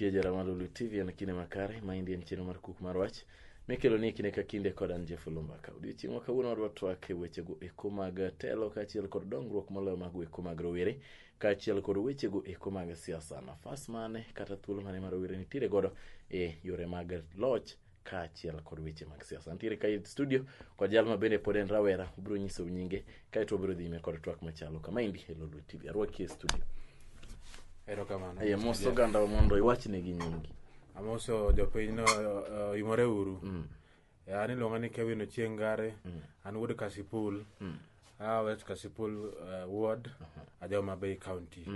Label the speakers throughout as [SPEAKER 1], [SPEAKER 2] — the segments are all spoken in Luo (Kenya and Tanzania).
[SPEAKER 1] mantie jarama Oloo TV en kine makare ma indien chino mar Kuku mar Wach mikelo ni kine ka kinde kod an Oloo Mbaka. Odiochieng' ma kawuono wadwa twak e wechego eko mag telo kaachiel kod dongruok moloyo mag eko mag rowere kaachiel kod wechego eko mag siasa. Nafas mane kata thuolo mane ma rowere nitiere godo e yore mag loch kaachiel kod weche mag siasa. Nitiere ka e studio kod jal ma bende pod en rawera, ubiro nyiso nyinge kaeto ubiro dhi nyime kod twak machalo kama endi e Oloo TV. Arwaki e studio.
[SPEAKER 2] Erokamano.
[SPEAKER 1] Moso ganda mondo iwachnegi nyingi.
[SPEAKER 2] Amoso jopiny no imore uru. An iluonga ni Kevin Ngare, an wuod Kasipul. West Kasipul ward, Oloo Mbaka County.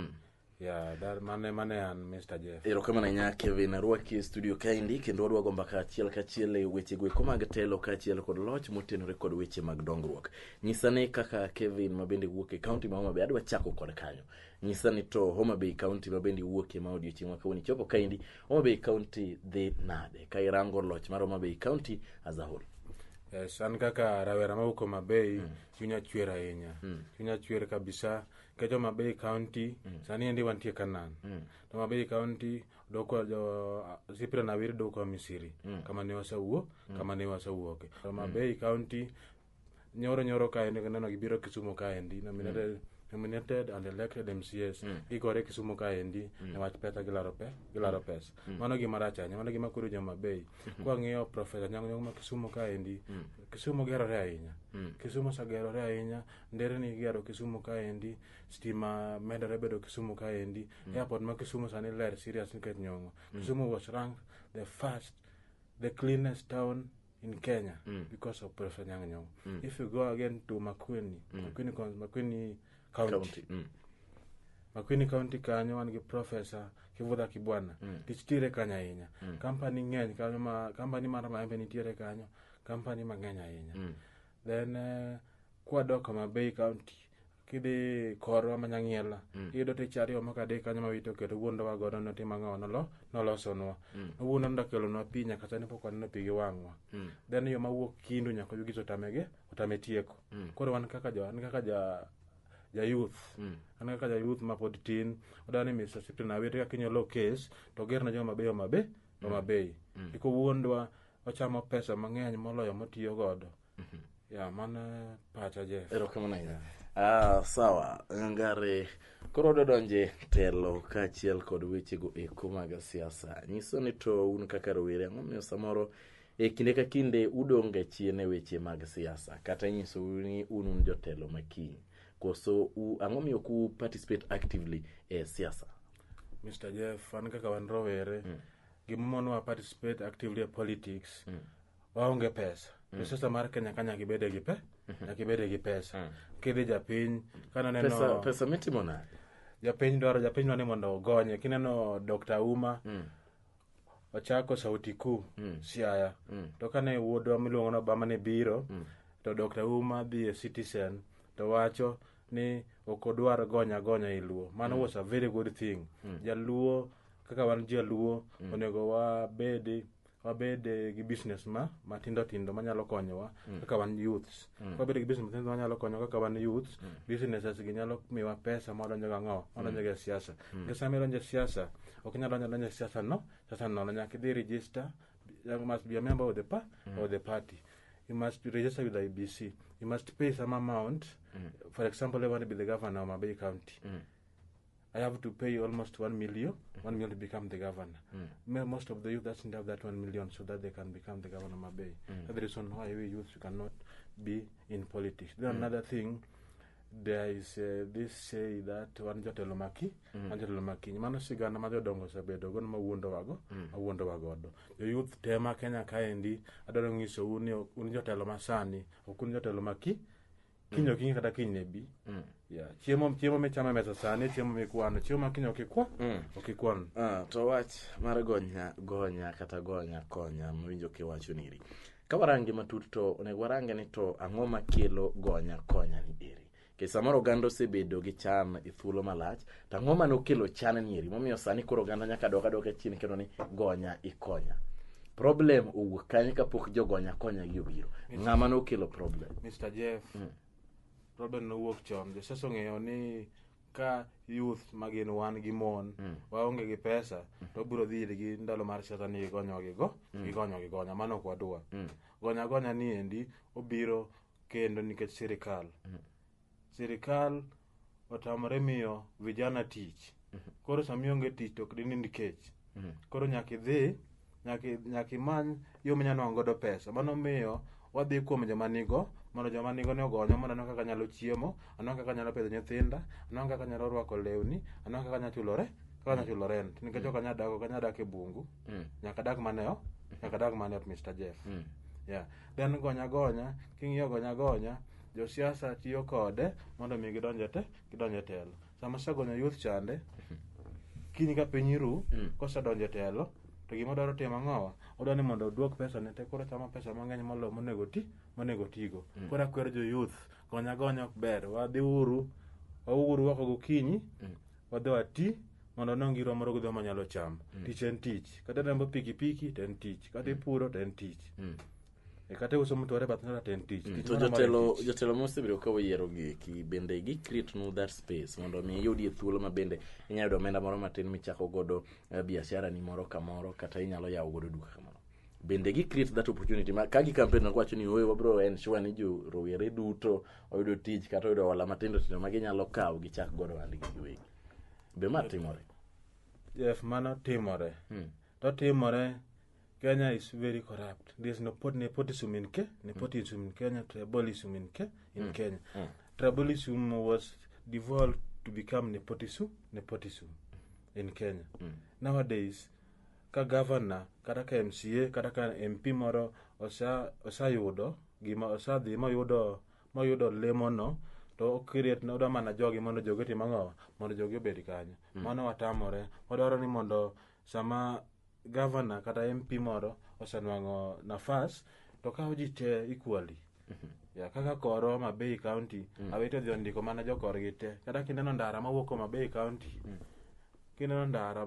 [SPEAKER 2] That mane an Mr. Jeff.
[SPEAKER 1] Erokamano nya Kevin, arwaki e studio kaendi kendo wadwa go mbaka achiel kachiel e wechego eko mag telo kaachiel kod loch motenore kod weche mag dongruok. Nyisane kaka Kevin ma bende wuok e county ma Homa Bay, adwa chako kod kanyo. Nyisani to Homa Bay County ma bende wuok e ma odiochieng' ma kawuono chopo kaendi, Homa Bay County dhi nade ka irango loch mar Homa Bay County as a whole?
[SPEAKER 2] Yes, an kaka rawera ma wuok Homa Bay, chunya chwer ahinya. Chunya chwer kabisa. Kejo Homa Bay County, sani endi wantie Kanan. Homa Bay County doko Sipira na wir doko Misiri. Kama ne wasawuok. Homa Bay County nyoro kaendi neno gibiro Kisumu kaendi, nominated and elected MCS igore Kisumu kaendi ne wach pesa gilaro pesa. Mano gima rach ahinya, mano gima kuro Homa Bay. Kwa ng'iyo Professor Nyang' ma Kisumu kaendi, Kisumu gerore ahinya. Kisumu sagerore ahinya, ndere ni gero Kisumu kaendi, stima medore bedo Kisumu kaendi, airport ma Kisumu sani ler serious nikech nyong'o. Kisumu was ranked the cleanest town in Kenya because of Professor Nyang'. If you go again to Makueni County. Makueni County kanyo wan gi Professor Kivutha Kibwana. Tich tire kanyo ahinya. Company ng'eny kanyo company mar maembe nitiere kanyo, company mang'eny ahinya. Then kwadok Homa Bay County kidhi korwa Manyang'iela, iyudo tich ariyo makadek kanyo mawito keto wuondowa godo notima ng'awa nolosonwa. Wuondo ndakelonwa pi nyaka sani pok waneno pi gi wang'wa. Then yo mawuok Kindu nyaka Ugis otame tieko. Koro wan kaka youth. An kaka youth ma pod tin, odani Mr. Sipri na wete kaka inyalo case to ger na Homa Bay. Iko wuondwa ochamo pesa mang'eny moloyo motiyo godo. Mana pacha Jeff.
[SPEAKER 1] Erokamano ahinya. Sawa, Ngare, koro donje telo kaachiel kod wechego eko mag siasa. Nyiso ni to un kaka rowere, ang'omiyo samoro e kinde ka kinde udonge chien e weche mag siasa, kata nyiso ni un jotelo makiny. Koso ang'omiyo ku participate actively e siasa?
[SPEAKER 2] Mr. Jeff, an kaka wan rowere, gimomonwa participate actively e politics, waonge pesa. Siasa mar Kenya kanya kibede gi pesa. Kidhi japiny kana neno
[SPEAKER 1] pesa mitimo nade?
[SPEAKER 2] Japiny ni mondo ogonye. Kineno Dr. Uma ochako Sauti Kuu Siaya. To kane wuodwa miluongo ni Obama ne biro, to Dr. Uma dhi e Citizen to wacho ni okodwar gonya e Luo. Mano was a very good thing. Jaluo kaka wan Jaluo onego wabede gi business matindo manyalo konyowa kaka wan youths. Wabede gi business matindo manyalo konyowa kaka wan youths. Businesses gi nyalo miwa pesa modonjo ga ng'awa, modonjo ga siasa. Sama idonjo siasa, ok nyalo donjo siasa no nyaka idhi register. You must be a member of the party. You must register with the IBC. You must pay some amount. For example, I want to be the governor of Homa Bay County. I have to pay almost 1 million to become the governor. Most of the youth doesn't have that 1 million so that they can become the governor of Homa Bay. That's the reason why we youth cannot be in politics. Then another thing, there is this say that one jotelo maki. Mano sigana ma jodongo osebedo gono ma wuondo wagodo. The youth tema Kenya kaendi, adwaro ng'iso un jotelo masani, ok un jotelo maki. Kinyo kinyi kata kiny ne bi. Chiemo michamo mesa sani, chiemo mikwano, chiemo makinyo okikwan.
[SPEAKER 1] To wach mar gonya kata gonya konya mwinjo kiwacho niri. Ka warange matut to onego warange ni to ang'o makelo gonya konya ni iri. Ke samoro oganda osebedo gi chan e thuolo malach, to ang'o manokelo chan ni iri. Momiyo sani koro oganda nyaka doka chien kendo ni gonya ikonya. Problem owuok kanye kapok jogonya konya gi obiro. Ng'ama nokelo problem?
[SPEAKER 2] Mr. Jeff, problem no wuok chon. Josiasa ong'eyo ni ka youth magin wan gi mon waonge gi pesa to biro dhi irgi ndalo mar siasa ni gigonyo mano ok wadwa. Gonya ni endi obiro kendo nikech sirikal otamore miyo vijana tich. Koro samionge tich to ok dinind kech. Koro nyaka imany yo minyalo godo pesa. Mano miyo wadhi kuom joma nigo mondo joma nigo ne ogonyo mondo aneno kaka nyalo chiemo, aneno kaka nyalo pidho nyithinda, aneno kaka nyalo rwako lewni, aneno kaka nyalo chulo rent. Nikech ok anya dak e bungu. Nyaka dak mane ot Mr. Jeff. Yeah. Then gonya king'iyo gonya josiasa tiyo kode mondo mi gidonje telo. Sama sagonyo youth chande kiny ka piny ru kosedonje telo to gima dwaro timo ang'owa odwani mondo oduok pesa ne te koro chama pesa mang'eny molo monego tigo. Koro akwero jo youth gonya ok ber. Wadhi uru wako gokinyi wadhi wati mondo nongiro moro godho manyalo cham. Tich en tich. Kata rembo pikipiki to en tich. Kata puro to en tich. Kata uso mtore bath ndara to en tich.
[SPEAKER 1] To jotelo mosebiro ka wayiero gi bende gi create no that space mondo mi yudi thuolo ma bende inyalo yudo omenda moro matin michako godo biashara ni moro kamoro kata inyalo yawo godo duka kamoro. Bende gi create that opportunity ma ka gi campaign na kwacho ni oyo wabro ensure ni jo rowere duto oyudo tich kata oyudo wala matindo ma ginyalo kawo gi chak godo andigi giwegi. Be ma timore?
[SPEAKER 2] Yes, mano timore. To timore. Kenya is very corrupt. There's nepotism in Kenya, tribalism in Kenya. Tribalism was devolved to become nepotism in Kenya. Nowadays, ka governor, kata ka MCA, kata ka MP moro osayudo gima osadhi moyudo lemono to create no da mana jogi mondo jogi timang'owa mondo jogi obed kanyo. Mano watamore. Wadwaro ni mondo sama governor kata MP moro osenwang'o nafas to kawo ji te equally. Kaka koro Mabei County awete dhi ondiko mana jokorgi te. Kata kineno ndara mawuok Mabei County kineno ndara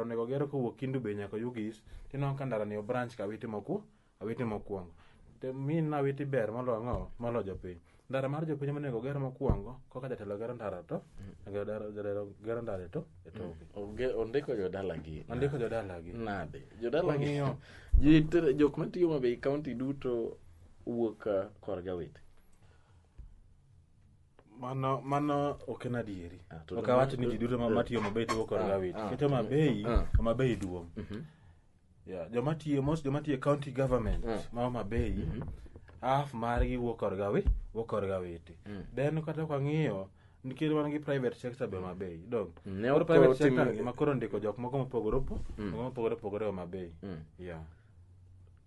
[SPEAKER 2] onego gero kowuok Kindu Bei nyaka Ugis tineno ka ndara ni branch ka awete mokwongo. To min awete ber molo jopiny. Ndara mar jopiny monego ger mokwongo koka jatelo gero ndara to gero ndara to
[SPEAKER 1] ondiko jodalagi nade
[SPEAKER 2] jodalagi
[SPEAKER 1] jok matiyo Mabei County duto wuok korga wete.
[SPEAKER 2] Mano ok en adieri. Ok awacho ni ji duto matiyo Mabei wuok korga wete. Keto Mabei duong'. Joma tiyo county government ma Mabei half margi wuok korga wete. Then kata kwang'iyo nikech wan gi private sector be Mabei dong. Private sector ma koro ndiko jok moko mopogore Mabei.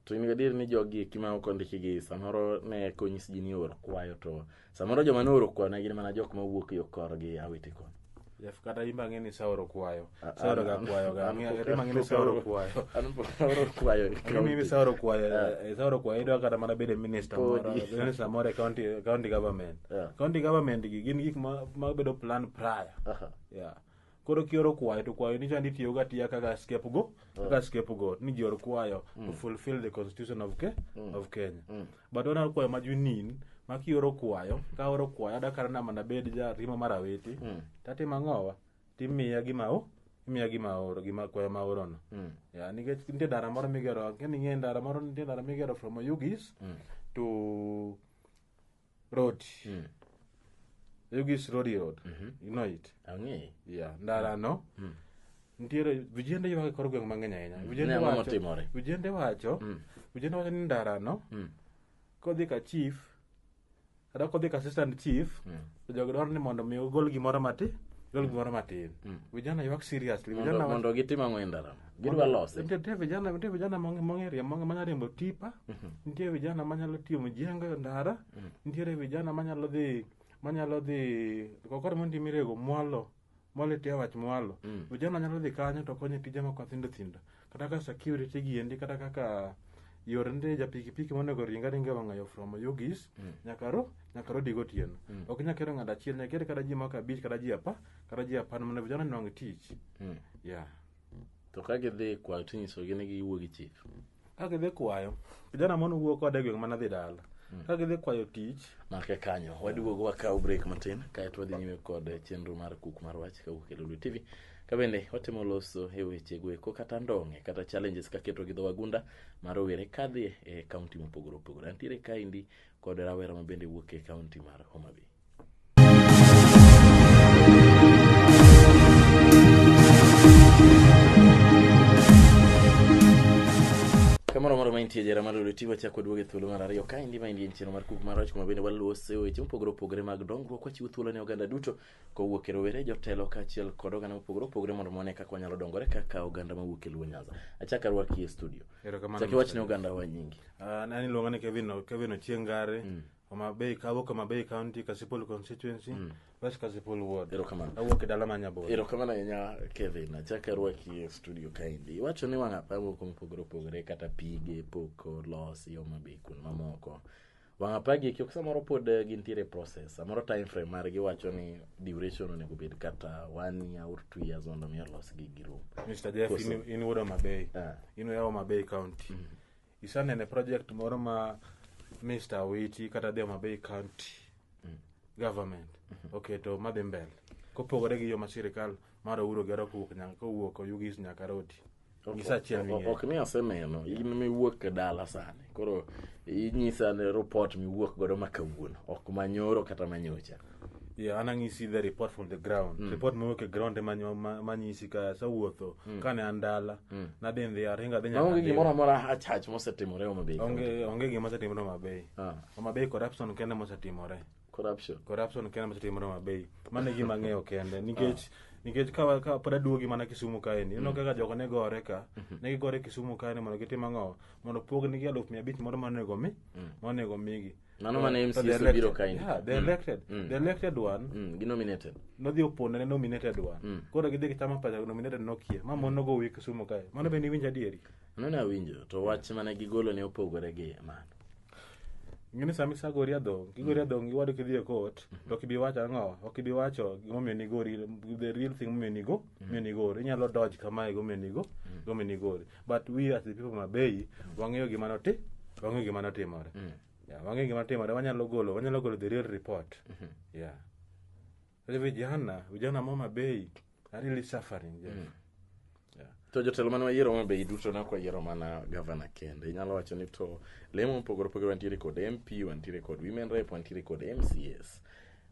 [SPEAKER 1] To in gadier ni jogi kima ok ondiki gi samoro ne konyis ji ni oro kwayo to samoro joma ne oro kwayo ne gin mana jok ma wuok yo korgi awete kon.
[SPEAKER 2] Kata imba ng'eni sauro kwayo. Sauro ga kwayo ga. Imba ng'eni sauro kwayo. Sauro kwayo. Sauro kwayo idwa kata mana bede minister moro county government. County government gin gik ma bedo plan prior. Koro kioro kwayo to kwayo ni chandi tiyo ga tiya kaka scapegoat ni jior kwayo to fulfill the constitution of Kenya. But ona kwayo majunin ma kioro kwayo ka oro kwayo ada karana mana bed ja rimo maraweti tati mang'owa timiya gima oro gima kwayo ma oro no. Nikech nitie ndara moro migero nitie ndara migero from Ugis to road. Ugis road. You know it?
[SPEAKER 1] Ang'e.
[SPEAKER 2] Ndara no. Nitiere vijende ywak kor gweng' mang'eny ahinya. Vijende wacho ni ndara no kodhi ka chief kata kodhi ka assistant chief to jogo dwaro ni mondo mi ogol gimoro matin. Vijana ywak seriously.
[SPEAKER 1] Mondo gitim ang'o e ndara. Gidwa lose.
[SPEAKER 2] Nitie vijana mong'eria manyalo riembo tipa. Nitie vijana manyalo tiyo mjengo e ndara. Nitie vijana manyalo dhi kokore mondo mirego mwalo tie wach mwalo. Vijana nyalo dhi kanyo to konyo tije moko thindo. Kata ka security giendi kata kaka yore nde ja pikipiki monego ringa wang'ayo from Ugis nyaka rodi gotieno. Ok nyakero ng'ada achiel nyakere kata ji moko 5 kata ji 10 mondo vijana nwang' tich.
[SPEAKER 1] To ka gidhi kwayo tinyiso gi ni giwuo gi chief.
[SPEAKER 2] Ka gidhi kwayo vijana mono wuok kode gweng' mana dhi dala. ka gidhi kwayo tich
[SPEAKER 1] make kanyo. Waduogo wakaw break matin kaeto wadhi nyime kod chenro mar Kuku mar Wach kawuok e Oloo TV. Ka bende watemo loso e weche goeko kata ndong'e kata challenges kaketo gi dho wagunda mar rowere kadhi e kaunti mopogore opogore. Antiere kaendi kod rawera ma bende wuok e kaunti mar Homa Bay. Kamoro moro maintie jera mar Oloo TV wachako duogo e thuolo mar ariyo kaendi maendi en chenro mar Kuku mar Wach kuma bende walose weche mopogore opogore mag dongruok wachiwo thuolo ne oganda duto kowuok e rowere jotelo kaachiel kod oganda mopogore opogore mondo mone kaka wanyalo dongore kaka oganda mawuok e Luo Nyanza. Achako arwaki e studio. Chaki wach ne oganda wa nyingi.
[SPEAKER 2] Nani luonga ni Kevin Ngare. Homa Bay Homa Bay County Kasipul constituency West Kasipul ward.
[SPEAKER 1] Erokamano.
[SPEAKER 2] Awuok e dala ma Nyabor.
[SPEAKER 1] Erokamano ahinya Kevin. Achako arwaki e studio kaendi. Iwacho ni wang'a pamo mopogore opogore kata pige poko losi Homa Bay kun mamoko. Wang'a pagi kio samoro pod gintiere process. Samoro time frame margi wacho ni duration onego bed kata 1 year or 2 years mondo mi olos gi girum.
[SPEAKER 2] Mr. Jeff in Ward Homa Bay. In Homa Bay County. Isanene project moro ma Mr. Witi kata Homa Bay County government to madhi mbele kopogore gi yo ma sirikal mar uro gero kowuok Yugis nyaka Roti.
[SPEAKER 1] Ok ni asemeno in miwuok e dala sani koro inyisa ne report miwuok godo makawuono ok manyoro kata manyocha.
[SPEAKER 2] Anang'isi the report from the ground. Report mowuok e ground manyisi ka sawuotho kane andala nadhi ndhi aringa dhi nyaka.
[SPEAKER 1] Onge gimoro amora achach mosetimore Homa Bay.
[SPEAKER 2] Onge gima osetimore Homa Bay. Homa Bay corruption kende mosetimore. Corruption kende mosetimore Homa Bay. Mane gima ng'eyo kende nikech ka pod aduogi mana Kisumu kaeni. Ino kaka jogo ne gore ka. Ne gigore Kisumu kaeni mondo gitim ang'o? Mondo pog nigi 500,000 moro monego migi.
[SPEAKER 1] Nano mane MCS biro kaendi.
[SPEAKER 2] The elected one.
[SPEAKER 1] Nominated.
[SPEAKER 2] Nodhi opone nominated one. Koro gidhi gichamo pesa nominated nokie. Ma mon nogo wik Kisumu kae. Mano be ni winjo adieri.
[SPEAKER 1] Nano na winjo. To wach mane gigolo ne opogore gi mano.
[SPEAKER 2] Ngini sami sagori adong. Gigori adong giwado kidhi e court. To kibi wacho ang'o? Ok kibi wacho gimomiyo ni gori. The real thing momiyo ni gori. Inyalo dodge kamae gomiyo ni gori. But we as the people of Homa Bay wang'eyo gima notimore. Wang'e gima timore wanyalo golo the real report. Vijana ma Homa Bay are really suffering.
[SPEAKER 1] To jotelo mane wayiero Homa Bay duto ne kwayiero mana gavana kende. Inyalo wacho ni to lemo mopogore opogore wantiere kod MP, wantiere kod women rep, wantiere kod MCS.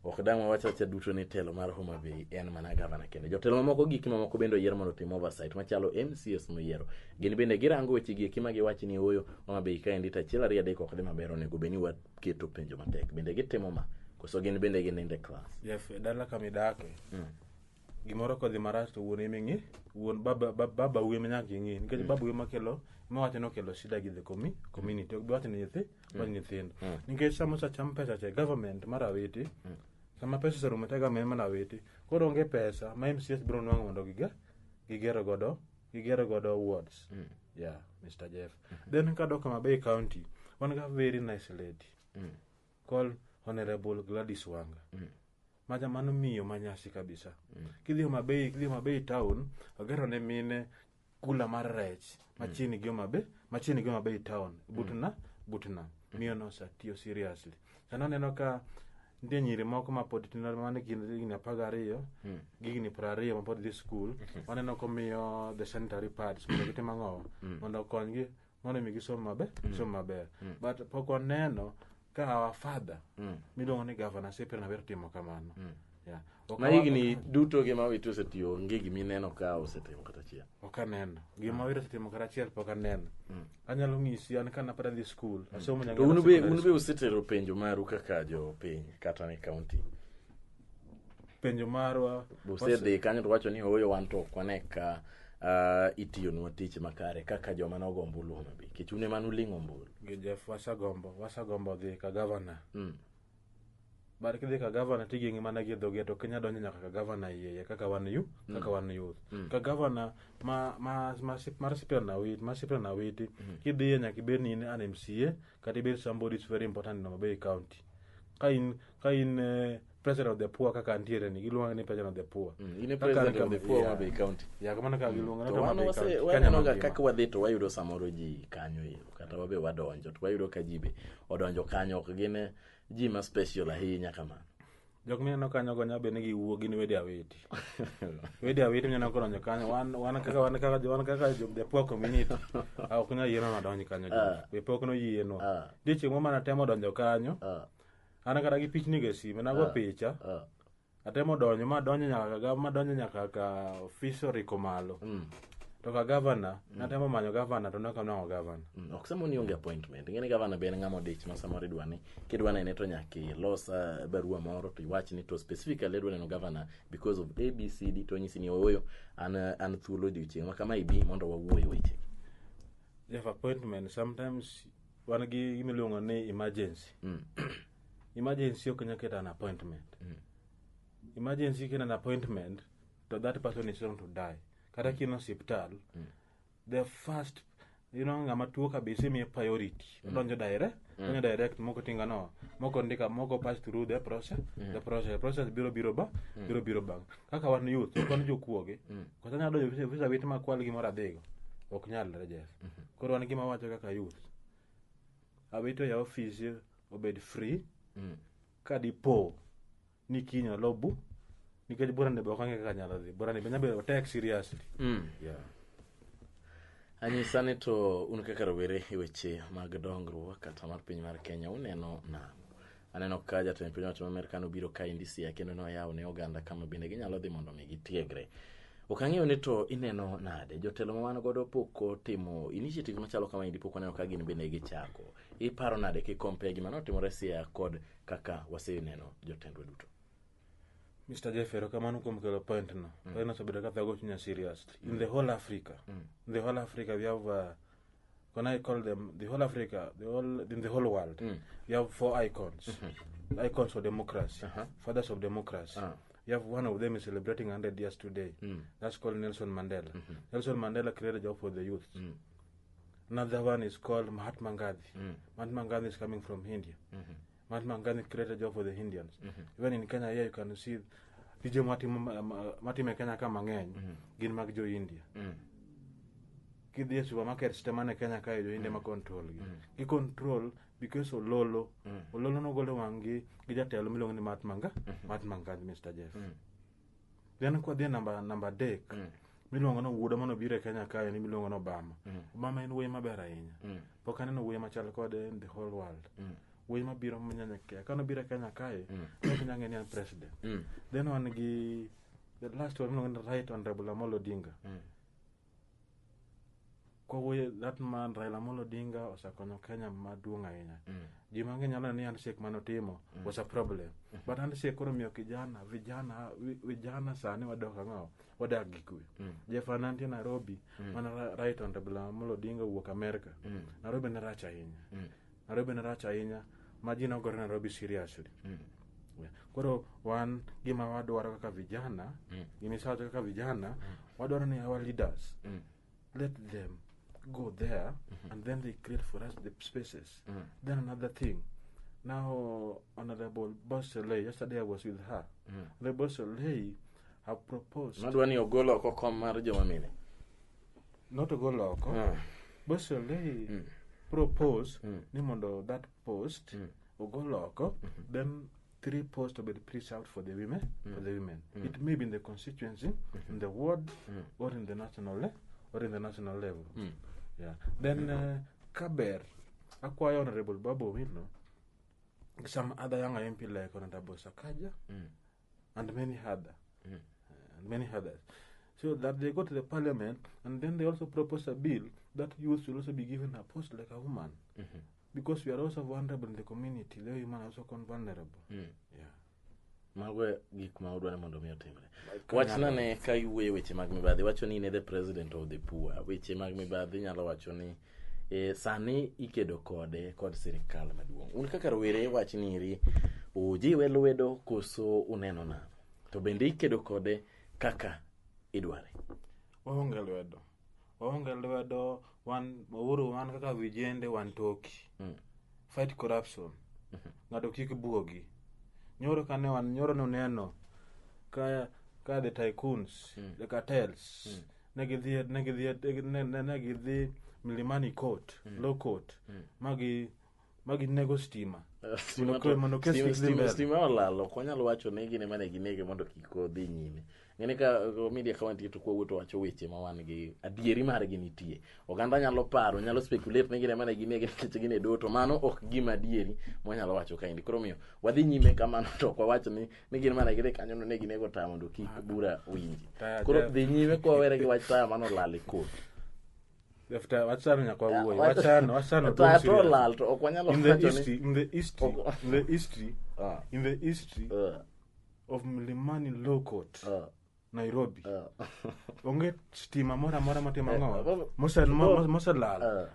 [SPEAKER 1] Ok dang' wacha duto ni telo mar Homa Bay en mana gavana kende. Jotelo mamoko gik mamoko bende oyiero mondo tim oversight machalo MCS moyiero. Gin bende girango weche gi ma giwacho ni oyo Homa Bay kaendi ta achiel ariyo adek ok dhi maber onego bed ni waketo penjo matek. Bende gitimo ma koso gin bende gin in the class.
[SPEAKER 2] Dala kamidake. Gimoro kodhi marach to wuon iming'i, wuon baba uwe manyaka ing'i. Nikech baba uwe mawacho nokelo shida gi the community. Ok biwacho ni nyithindo. Nikech sama cham pesa che government mar Awiti. Sama pesa serumo te government mar Awiti. Koro onge pesa ma MCS biro nwang'o mondo gigero godo wards. Mr. Jeff. Then kadok Homa Bay County, one got very nice lady called Honorable Gladys Wanga. Maja mano miyo manyasi kabisa. Kidhi Homa Bay town, ogero ne mine kula mar rech machini gi Homa Bay town. Butna. Miyo no tiyo seriously. Sana neno ka nitie nyiri moko ma pod tindo mane higni 12 gi higni 20 ma pod dhi school. Waneno komiyo the sanitary pads mondo gitim ang'o mondo okonygi mondo migi somo maber. But pok waneno ka our father miluongo ni governor Cyprian Awero timo kamano.
[SPEAKER 1] Ma higni duto gima Awiti osetiyo onge gima ineno ka osetimo kata achiel.
[SPEAKER 2] Ok aneno. Gima Awiti osetimo kata achiel pok aneno. Anyalo ng'isi an kana pod dhi school. Asomo nyaka.
[SPEAKER 1] To unu be usetero penjo maru kaka jo piny kata ne county.
[SPEAKER 2] Penjo marwa
[SPEAKER 1] usedhi kanyo to wacho ni oyo wan to kwane ka itiyo nwa tich makare kaka joma nogo ombulu Homa Bay. Kichune manu ling'o ombulu.
[SPEAKER 2] Jeff wasagombo dhi ka governor. Bar kidhi ka governor tiging'i mana gi dhoge to Kenya donjo nyaka ka governor yeye kaka wan youth. Ka governor mar Cyprian Awiti kidhi nyaka ibed ni an MCA kata ibed somebody is very important in Homa Bay County. Ka in president of the poor kaka antiere ni giluongo ni president of the poor.
[SPEAKER 1] In president of the poor Mabei County.
[SPEAKER 2] Ya kamano ka giluongo
[SPEAKER 1] to Mabei County. Waneno ga kaka wadhi to wayudo samoro ji kanyo kata wabe wadonjo to wayudo ka ji be odonjo kanyo ok gin ji ma special ahinya kamano.
[SPEAKER 2] Jok mineno kanyo go nyabe nigi wuo gin wede aweti. Wede aweti mineno ko donjo kanyo wan kaka jok the poor community. Ok nya yieno na donjo kanyo. We pok no yieno. Diche mo mana temo donjo kanyo. Ana kada gi pichni ge si mena go picha. Atemo donjo nyaka ka official riko malo. To ka governor natemo manyo governor to naka no governor.
[SPEAKER 1] Ok samo ni onge appointment. Ngene governor be ngamo dich ma samoro idwani. Kidwane ne to nyaki losa barua moro to iwach ni to specifically dwane no governor because of ABCD to nyisi ni oyo an thuolo diuchieng' ma kama ibi mondo wawuoye weche.
[SPEAKER 2] If appointment sometimes wan gi gimiluongo ni emergency. Emergency ok nyaka get an appointment. Emergency can an appointment to that person is going to die. Kata kino hospital, the first, ngama tuo kabisa mi priority. Donjo direct moko tinga no. Moko ndika moko pass through the process. The process biro bang. Kaka wan youth, kon jokuoge. Kata nyalo visa wit ma kwal gimoro adhigo. Ok nyal rejes. Koro wan gima wacho kaka youth. Abito ya office obed free. Kadipo ni kinyo lobu nikech bora ne boko ng'e kaka nyalo dhi bora ne benya be take seriously.
[SPEAKER 1] Anyisa ni to un kaka rawere e weche mag dongruok kata mar piny mar Kenya uneno na aneno ka jatend piny mar Amerika no biro ka indisia kendo no yawo ne oganda kama bende ginyalo dhi mondo mi gitiegre. Okang'eyo ni to ineno nade jotelo ma wan godo poko timo initiative machalo kama indi poko neno ka gin bende gichako. Iparo nade ki compare gima notimore Siaya kod kaka waseneno jotendwa duto.
[SPEAKER 2] Mr. Jeffero kamano kuom kelo point no. Point so bedo kata go chunya seriously. In the whole Africa. In the whole Africa we have when I call them the whole Africa, in the whole world. We have 4 icons. Icons for democracy. Fathers of democracy. You have one of them is celebrating 100 years today. That's called Nelson Mandela. Nelson Mandela created a job for the youth. Another one is called Mahatma Gandhi. Mahatma Gandhi is coming from India. Mahatma Gandhi created a job for the Indians. Even in Kenya here you can see DJ Matime Kenya kama ng'eny gin mag jo India. Kidhi e supermarket stemane Kenya ka jo India ma control gi. Gi control because Oloo no golo wangi gi jatelo miluongo ni Mahatma Gandhi Mr. Jeff. Then kwa dia number dek miluongo no wuoda mano biro e Kenya ka ni miluongo no Obama. Obama en wuoyi maber ahinya. Pok aneno wuoyi machal kode in the whole world. Wuoyi mabiro manyanyake kano biro e Kenya kae Kenya ng'e ni an president. Then wan gi the last one miluongo ni Right Honorable Amolo Odinga. That man Raila Amolo Odinga osakonyo Kenya maduong' ahinya. Ji mang'eny nyalo ni handshake manotimo was a problem. But handshake koro miyo vijana sani wadok ang'o wadak gi kwe. Jeff Anantie Nairobi mana Right Honorable Amolo Odinga wuok America. Nairobi ne rach ahinya. Ma ji nogore Nairobi seriously. Koro wan gima wadwaro kaka vijana, gimisawacho kaka vijana, wadwaro ni our leaders. Let them go there and then they create for us the spaces. Then another thing. Now Honorable Boseley, yesterday I was with her. The Boseley have proposed.
[SPEAKER 1] Madwani ogolo oko kom mar joma mine.
[SPEAKER 2] Not ogolo oko. Boseley propose ni mondo that post ogolo oko, then 3 posts to be preserved for the women. It may be in the constituency, in the ward, or in the national level. Yeah. Then Kaber acquire Honorable Babu Wino, some other young MP like Honorable Sakaja, and many others. So that they go to the parliament, and then they also propose a bill that youth should also be given a post like a woman. Because we are also vulnerable in the community, the women are also vulnerable.
[SPEAKER 1] Magwe gik ma udwane mondo mi otimre. Wachna ne ka iwuoyo weche mag mibadhi, wacho ni ne the president of the poor. Weche mag mibadhi nyalo wacho ni sani ikedo kod sirikal maduong'. Un kaka rowere wach ni iri ujiwe lwedo koso uneno na. To bende ikedo kode kaka idware.
[SPEAKER 2] Waonge lwedo wan kaka vijende wan toki. Fight corruption. Ng'ato kik buogi. nyoro noneno ka the tycoons, the cartels, negidhi Milimani Court, Low Court, magi nego stima.
[SPEAKER 1] Stima olalo, kwanyalo wacho ni gine mane ginege mondo kiko dhi nyime. Ngene ka media kawanti to kwuoto wacho weche ma wan gi adieri mar gi nitie. Oganda nyalo paro, nyalo speculate ni gine mane ginege nikech gine do to mano ok gima adieri mwanyalo wacho kaindi. Koro miyo wadhi nyime kamano to kwa wacho ni gine mane gine kanyo no ne ginego ta mondo kik bura winji. Koro dhi nyime kwa were gi wach ta mano lali court.
[SPEAKER 2] After wachano nyakwa wuoyi, wachano
[SPEAKER 1] to lal to ok wanyalo
[SPEAKER 2] in the history of Milimani Low Court, Nairobi. Onge stima mora matimo ng'o. Moselal.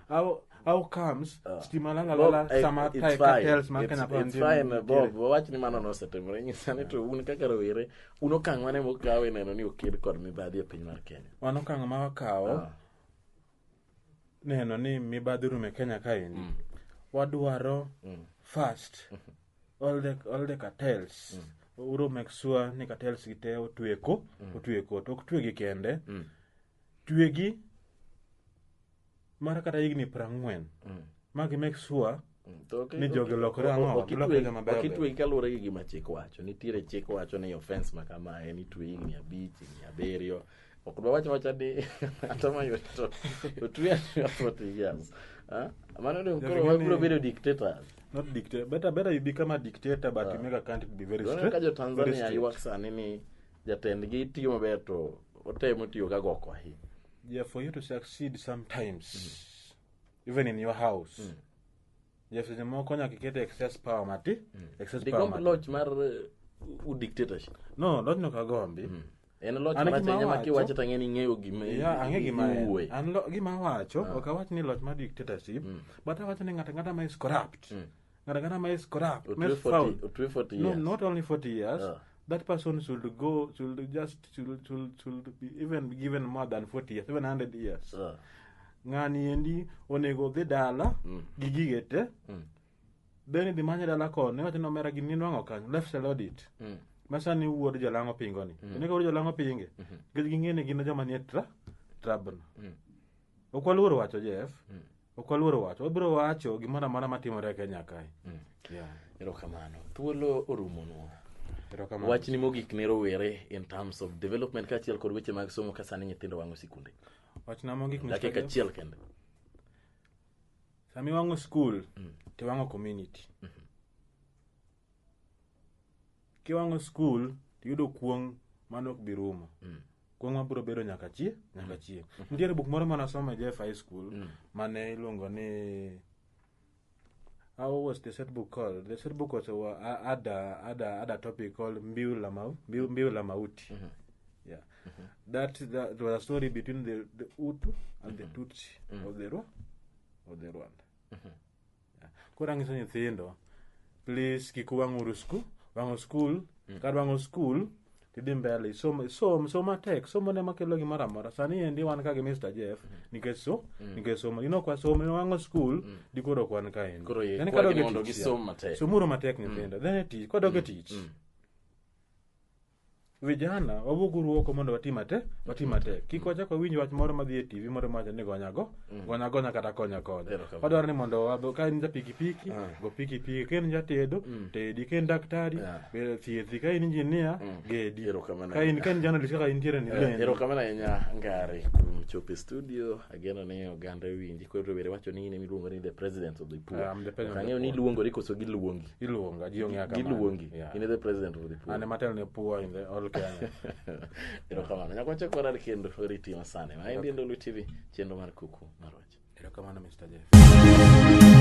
[SPEAKER 2] How comes stima lala sama cartels man Kenya pa
[SPEAKER 1] it's fine Bob wach ni mano no setemre nyisa ni to un kaka rowere uno kang mane mokawe neno ni oked kod mibadhi e piny mar Kenya.
[SPEAKER 2] Wano kang ma wakawo neno ni mibadhi rume Kenya kaendi. Wadwaro first all the cartels uro make sure ni cartels gite otweko to twegi kende twegi mara kata higni 40 magi make sure ni joge lokore ang'o
[SPEAKER 1] kitwegi kalure gi gima chik wacho nitiere chik wacho ni offense ma kama en itwegi higni 5 higni 7 ok dwa wacho ni atama yo to twi 40 years mano de koro wabiro bedo dictators.
[SPEAKER 2] Not dictator. Better you become a dictator, but you make a country to be very strict.
[SPEAKER 1] Kajo Tanzania yuak sani ni jatendgi tiyo maber to otemo tiyo ga goko ahi.
[SPEAKER 2] Yeah, for you to succeed sometimes, even in your house, you have to more konya kikete excess power mati. Excess power mati.
[SPEAKER 1] Loch mar dictatorship.
[SPEAKER 2] No, lot no kagombi.
[SPEAKER 1] En loch mar tanya maki wacho tangeni ng'eyo gima.
[SPEAKER 2] Yeah, ange gima. An gima wacho, okawach ni loch mar dictatorship, but awacho ni ngata ma is corrupt. Ngara is corrupt. No, not only 40 years. That person should be even given more than 40 years, even 100 years. Ngani endi onego dhi dala gigigete. Then the manya dala kon ne watino mera gini nwango kanyo left side audit. Masani wuod jalango pingoni. Onego wuod jalango pinge. Gingene gino joma nie trouble. Okwaluoro wacho Jeff. Okwaluoro wacho. Obiro wacho gimana matimore Kenya kae.
[SPEAKER 1] Yeah. Erokamano. Thuolo orumonwa. Wach ni mogik ne rowere in terms of development ka achiel kod weche mag somo ka sani nyithindo wango sikunde.
[SPEAKER 2] Wach na mogik
[SPEAKER 1] dakika achiel kende.
[SPEAKER 2] Sami wango school, ti wango community. Ki wango school, ti yudo kuong manok birumo. Kuong mabiro bedo nyaka chie. Nitiere buk moro manasoma Jeff High School, mane iluongo ni how was the set book called? The set book was had a topic called Mbiu la Mauti. Yeah. That was a story between the Hutu and the Tutsi of the Rwanda. Kora ng'iso nyithindo, please kiku wango school, kad wango school, tidhi mbele, soma tek, somo ne makelo gimoro amora. Sani endi wan ka gi Mr. Jeff, nikech somo, kwa somo, wango school, dikoro kwan ka endi.
[SPEAKER 1] Koro ye, kwa gimondo gi somo matek.
[SPEAKER 2] Somuro matek nyithindo, then eti, kwa doge tich. Vijana, wabugu ruoko mondo wati matek. Kik wachako winjo wach moro madhi e TV moro macho ni gonya kata konya kode. Wadwaro ni mondo wabo ka in ja pikipiki, go pikipiki, ka in ja tedi, ka in daktari, thiedhi, ka in engineer, gedi. Ka in journalist ka intiere ni.
[SPEAKER 1] Erokamano ahinya Ngare kuom chopo e studio. Ageno ni oganda winji koro rowere wacho ni in miluongo ni the president of the poor. Ang'eyo ni iluongori koso giluongi.
[SPEAKER 2] Iluonga, ji ong'eyo kamano.
[SPEAKER 1] Giluongi. In the president of the poor.
[SPEAKER 2] Ane matel ne poor in the all Kenya.
[SPEAKER 1] Erokamano. Nyakwacha kwara kendo riti masane. Ma endi Oloo TV chenro mar Kuku mar Wach.
[SPEAKER 2] Erokamano Mr. Jeff.